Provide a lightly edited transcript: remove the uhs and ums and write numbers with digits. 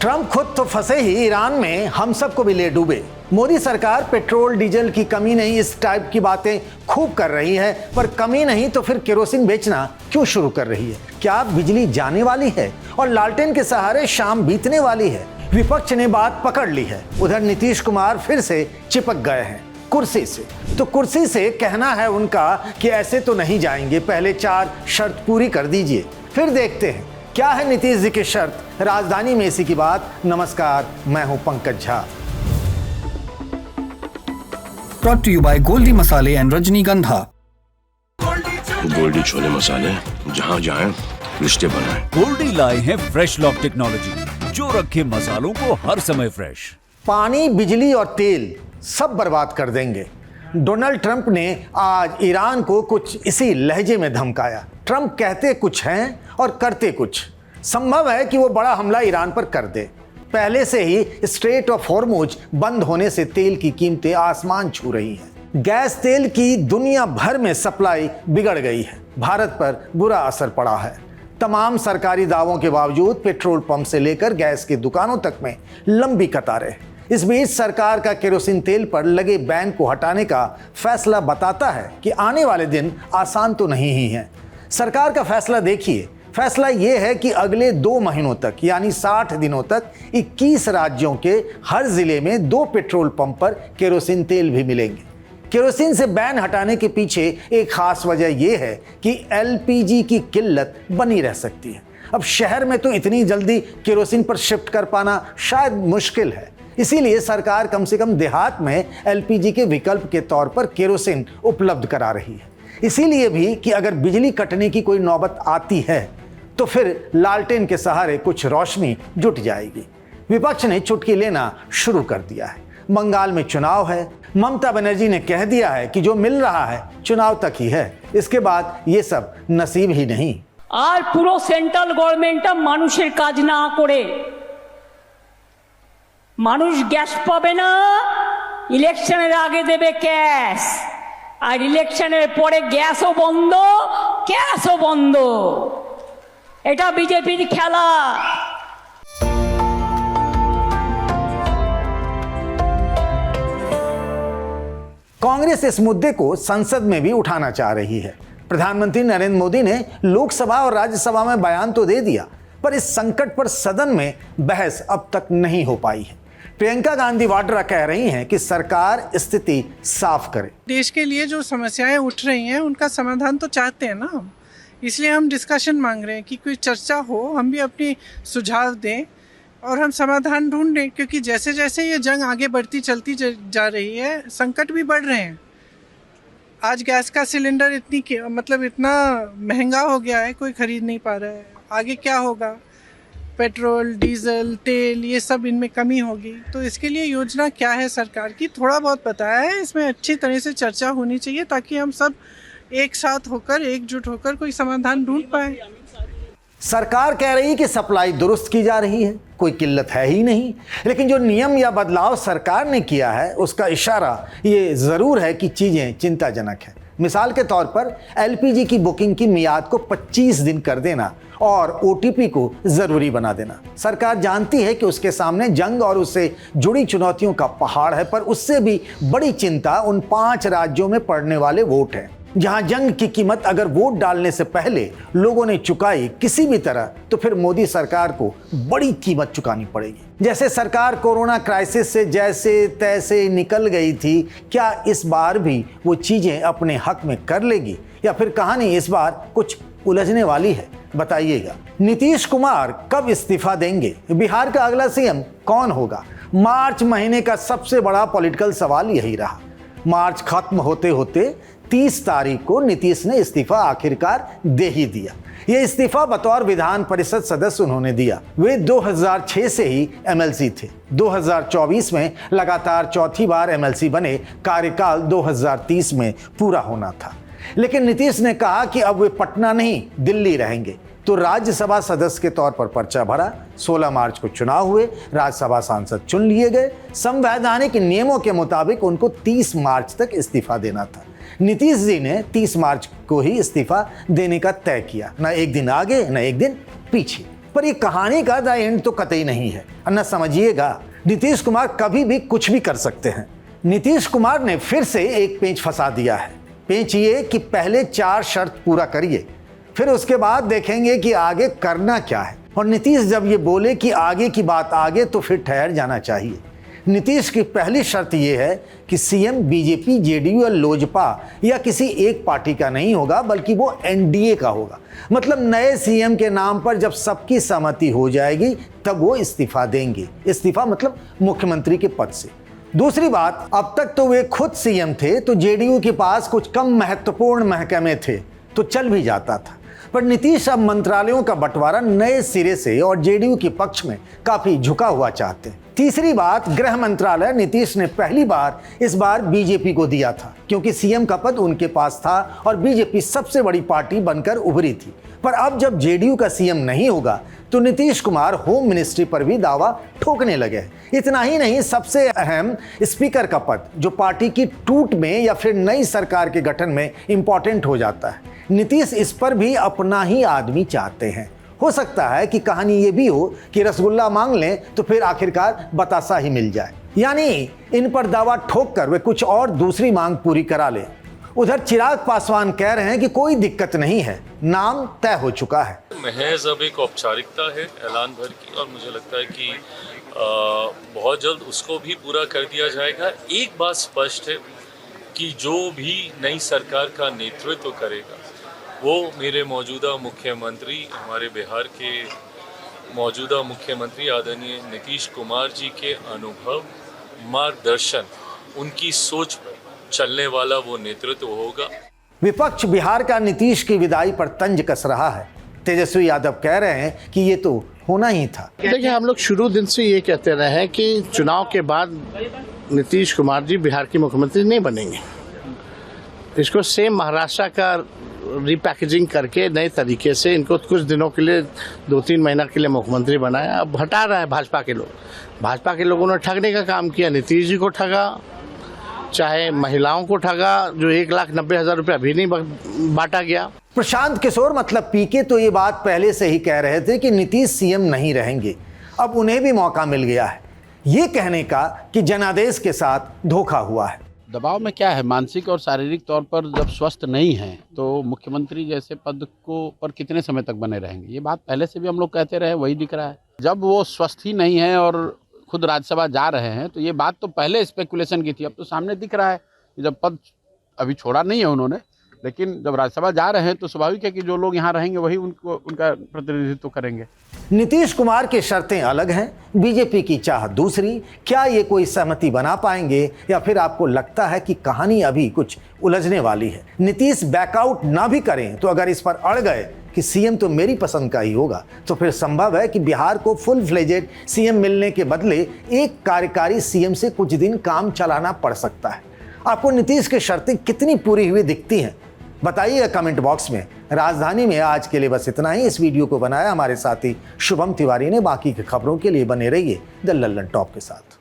Trump खुद तो फंसे ही ईरान में, हम सबको भी ले डूबे। मोदी सरकार पेट्रोल डीजल की कमी नहीं, इस टाइप की बातें खूब कर रही है, पर कमी नहीं तो फिर केरोसिन बेचना क्यों शुरू कर रही है? क्या बिजली जाने वाली है और लालटेन के सहारे शाम बीतने वाली है? विपक्ष ने बात पकड़ ली है। उधर नीतीश कुमार फिर से चिपक गए हैं कुर्सी से। तो कुर्सी से कहना है उनका कि ऐसे तो नहीं जाएंगे, पहले 4 शर्त पूरी कर दीजिए, फिर देखते हैं क्या है नीतीश जी की शर्त। राजधानी में इसी की बात। नमस्कार, मैं हूं Pankaj Jha. Brought to you by Goldy मसाले एंड रजनीगंधा। गोल्डी छोले मसाले, जहाँ जाए रिश्ते बनाए। गोल्डी लाए हैं फ्रेश लॉक टेक्नोलॉजी, जो रखे मसालों को हर समय फ्रेश। पानी, बिजली और तेल सब बर्बाद कर देंगे। डोनाल्ड ट्रंप ने आज ईरान को कुछ इसी लहजे में धमकाया। ट्रंप कहते कुछ हैं और करते कुछ। संभव है कि वो बड़ा हमला ईरान पर कर दे। पहले से ही स्ट्रेट ऑफ हॉर्मुज बंद होने से तेल की कीमतें आसमान छू रही हैं। गैस तेल की दुनिया भर में सप्लाई बिगड़ गई है। भारत पर बुरा असर पड़ा है। तमाम सरकारी दावों के बावजूद पेट्रोल पंप से लेकर गैस की दुकानों तक में लंबी कतारें। इस बीच सरकार का केरोसिन तेल पर लगे बैन को हटाने का फैसला बताता है कि आने वाले दिन आसान तो नहीं ही हैं। सरकार का फैसला देखिए। फैसला यह है कि अगले 2 महीनों तक यानी 60 दिनों तक 21 राज्यों के हर जिले में 2 पेट्रोल पंप पर केरोसिन तेल भी मिलेंगे। केरोसिन से बैन हटाने के पीछे एक खास वजह यह है कि एलपीजी की किल्लत बनी रह सकती है। अब शहर में तो इतनी जल्दी केरोसिन पर शिफ्ट कर पाना शायद मुश्किल है। इसीलिए सरकार कम से कम देहात में एलपीजी के विकल्प के तौर पर केरोसिन उपलब्ध करा रही है। इसीलिए भी कि अगर बिजली कटने की कोई नौबत आती है तो फिर लालटेन के सहारे कुछ रोशनी जुट जाएगी। विपक्ष ने चुटकी लेना शुरू कर दिया है। बंगाल में चुनाव है। ममता बनर्जी ने कह दिया है कि जो मिल रहा है चुनाव तक ही है, इसके बाद ये सब नसीब ही नहीं। আর পুরো সেন্ট্রাল গভর্নমেন্টটা মানুষের কাজ না করে মানুষ গ্যাস পাবে না, ইলেকশনের আগে দেবে ক্যাশ, আর ইলেকশনের পরে গ্যাসও বন্ধ, ক্যাশও বন্ধ। এটা বিজেপির খেলা। कांग्रेस इस मुद्दे को संसद में भी उठाना चाह रही है। प्रधानमंत्री नरेंद्र मोदी ने लोकसभा और राज्यसभा में बयान तो दे दिया, पर इस संकट पर सदन में बहस अब तक नहीं हो पाई है। प्रियंका गांधी वाड्रा कह रही हैं कि सरकार स्थिति साफ करे। देश के लिए जो समस्याएं उठ रही हैं उनका समाधान तो चाहते हैं ना हम, इसलिए हम डिस्कशन मांग रहे हैं कि कोई चर्चा हो, हम भी अपनी सुझाव दें और हम समाधान ढूंढें। क्योंकि जैसे जैसे ये जंग आगे बढ़ती चलती जा रही है, संकट भी बढ़ रहे हैं। आज गैस का सिलेंडर इतना महंगा हो गया है, कोई खरीद नहीं पा रहा है। आगे क्या होगा? पेट्रोल, डीजल, तेल, ये सब इनमें कमी होगी। तो इसके लिए योजना क्या है सरकार की, थोड़ा बहुत बताया है। इसमें अच्छी तरह से चर्चा होनी चाहिए ताकि हम सब एक साथ होकर, एकजुट होकर कोई समाधान ढूंढ पाए। सरकार कह रही कि सप्लाई दुरुस्त की जा रही है, कोई किल्लत है ही नहीं। लेकिन जो नियम या बदलाव सरकार ने किया है उसका इशारा ये ज़रूर है कि चीज़ें चिंताजनक है। मिसाल के तौर पर एलपीजी की बुकिंग की मियाद को 25 दिन कर देना और ओटीपी को ज़रूरी बना देना। सरकार जानती है कि उसके सामने जंग और उससे जुड़ी चुनौतियों का पहाड़ है, पर उससे भी बड़ी चिंता उन 5 राज्यों में पड़ने वाले वोट हैं, जहां जंग की कीमत अगर वोट डालने से पहले लोगों ने चुकाई किसी भी तरह, तो फिर मोदी सरकार को बड़ी कीमत चुकानी पड़ेगी। जैसे सरकार कोरोना क्राइसिस से जैसे तैसे निकल गई थी, क्या इस बार भी वो चीजें अपने हक में कर लेगी या फिर कहानी इस बार कुछ उलझने वाली है? बताइएगा। नीतीश कुमार कब इस्तीफा देंगे? बिहार का अगला सीएम कौन होगा? मार्च महीने का सबसे बड़ा पॉलिटिकल सवाल यही रहा। मार्च खत्म होते होते 30 तारीख को नीतीश ने इस्तीफा आखिरकार दे ही दिया। ये इस्तीफा बतौर विधान परिषद सदस्य उन्होंने दिया। वे 2006 से ही एमएलसी थे। 2024 में लगातार चौथी बार एमएलसी बने। कार्यकाल 2030 में पूरा होना था। लेकिन नीतीश ने कहा कि अब वे पटना नहीं दिल्ली रहेंगे, तो राज्यसभा सदस्य के तौर पर पर्चा भरा। 16 मार्च को चुनाव हुए, राज्यसभा सांसद चुन लिए गए। संवैधानिक नियमों के मुताबिक उनको 30 मार्च तक इस्तीफा देना था। नीतीश जी ने 30 मार्च को ही इस्तीफा देने का तय किया, न एक दिन आगे न एक दिन पीछे। पर ये कहानी का द एंड तो कतई नहीं है। अन्ना समझिएगा, नीतीश कुमार कभी भी कुछ भी कर सकते हैं। नीतीश कुमार ने फिर से एक पेंच फंसा दिया है। पेंच ये कि पहले 4 शर्त पूरा करिए, फिर उसके बाद देखेंगे कि आगे करना क्या है। और नीतीश जब ये बोले कि आगे की बात आगे, तो फिर ठहर जाना चाहिए। नीतीश की पहली शर्त यह है कि सीएम बीजेपी, जेडीयू या लोजपा या किसी एक पार्टी का नहीं होगा, बल्कि वो एनडीए का होगा। मतलब नए सीएम के नाम पर जब सबकी सहमति हो जाएगी तब वो इस्तीफा देंगे। इस्तीफा मतलब मुख्यमंत्री के पद से। दूसरी बात, अब तक तो वे खुद सीएम थे, तो जेडीयू के पास कुछ कम महत्वपूर्ण महकमे थे तो चल भी जाता था। पर नीतीश अब मंत्रालयों का बंटवारा नए सिरे से और जेडीयू के पक्ष में काफी झुका हुआ चाहते हैं। तीसरी बात, गृह मंत्रालय नीतीश ने पहली बार इस बार बीजेपी को दिया था, क्योंकि सीएम का पद उनके पास था और बीजेपी सबसे बड़ी पार्टी बनकर उभरी थी। पर अब जब जेडीयू का सीएम नहीं होगा तो नीतीश कुमार होम मिनिस्ट्री पर भी दावा ठोकने लगे। इतना ही नहीं, सबसे अहम स्पीकर का पद, जो पार्टी की टूट में या फिर नई सरकार के गठन में इंपॉर्टेंट हो जाता है, नीतीश इस पर भी अपना ही आदमी चाहते हैं। हो सकता है कि कहानी ये भी हो कि रसगुल्ला मांग लें तो फिर आखिरकार बतासा ही मिल जाए, यानी इन पर दावा ठोक कर वे कुछ और दूसरी मांग पूरी करा लें। उधर चिराग पासवान कह रहे हैं कि कोई दिक्कत नहीं है, नाम तय हो चुका है। महज अब एक औपचारिकता है ऐलान भर की, और मुझे लगता है कि बहुत जल्द उसको भी पूरा कर दिया जाएगा। एक बात स्पष्ट है कि जो भी नई सरकार का नेतृत्व करेगा वो मेरे मौजूदा मुख्यमंत्री, हमारे बिहार के मौजूदा मुख्यमंत्री आदरणीय नीतीश कुमार जी के अनुभव, मार्गदर्शन, उनकी सोच पर चलने वाला वो नेतृत्व होगा। विपक्ष बिहार का नीतीश की विदाई पर तंज कस रहा है। तेजस्वी यादव कह रहे हैं कि ये तो होना ही था। देखिए, हम लोग शुरू दिन से ये कहते रहे हैं कि चुनाव के बाद नीतीश कुमार जी बिहार के मुख्यमंत्री नहीं बनेंगे। इसको सेम महाराष्ट्र का रिपैकेजिंग करके नए तरीके से इनको कुछ दिनों के लिए 2-3 महीना के लिए मुख्यमंत्री बनाया। अब हटा रहा है भाजपा के लोग। भाजपा के लोगों ने ठगने का काम किया, नीतीश जी को ठगा, चाहे महिलाओं को ठगा, जो 1,90,000 रुपये अभी नहीं बांटा गया। प्रशांत किशोर मतलब पीके तो ये बात पहले से ही कह रहे थे कि नीतीश सीएम नहीं रहेंगे। अब उन्हें भी मौका मिल गया है ये कहने का कि जनादेश के साथ धोखा हुआ है। दबाव में क्या है, मानसिक और शारीरिक तौर पर जब स्वस्थ नहीं हैं तो मुख्यमंत्री जैसे पद को पर कितने समय तक बने रहेंगे। ये बात पहले से भी हम लोग कहते रहे, वही दिख रहा है। जब वो स्वस्थ ही नहीं है और खुद राज्यसभा जा रहे हैं तो ये बात तो पहले स्पेकुलेशन की थी, अब तो सामने दिख रहा है कि जब पद अभी छोड़ा नहीं है उन्होंने, लेकिन जब राज्यसभा जा रहे हैं तो स्वाभाविक है कि जो लोग यहाँ रहेंगे वही उनका प्रतिनिधित्व करेंगे। नीतीश कुमार की शर्तें अलग हैं, बीजेपी की चाह दूसरी। क्या ये कोई सहमति बना पाएंगे या फिर आपको लगता है कि कहानी अभी कुछ उलझने वाली है? नीतीश बैकआउट ना भी करें तो अगर इस पर अड़ गए कि सीएम तो मेरी पसंद का ही होगा, तो फिर संभव है कि बिहार को फुल फ्लेजेड सीएम मिलने के बदले एक कार्यकारी सीएम से कुछ दिन काम चलाना पड़ सकता है। आपको नीतीश की शर्तें कितनी पूरी हुई दिखती हैं, बताइएगा कमेंट बॉक्स में। राजधानी में आज के लिए बस इतना ही। इस वीडियो को बनाया हमारे साथी शुभम तिवारी ने। बाकी की खबरों के लिए बने रहिए द लल्लन टॉप के साथ।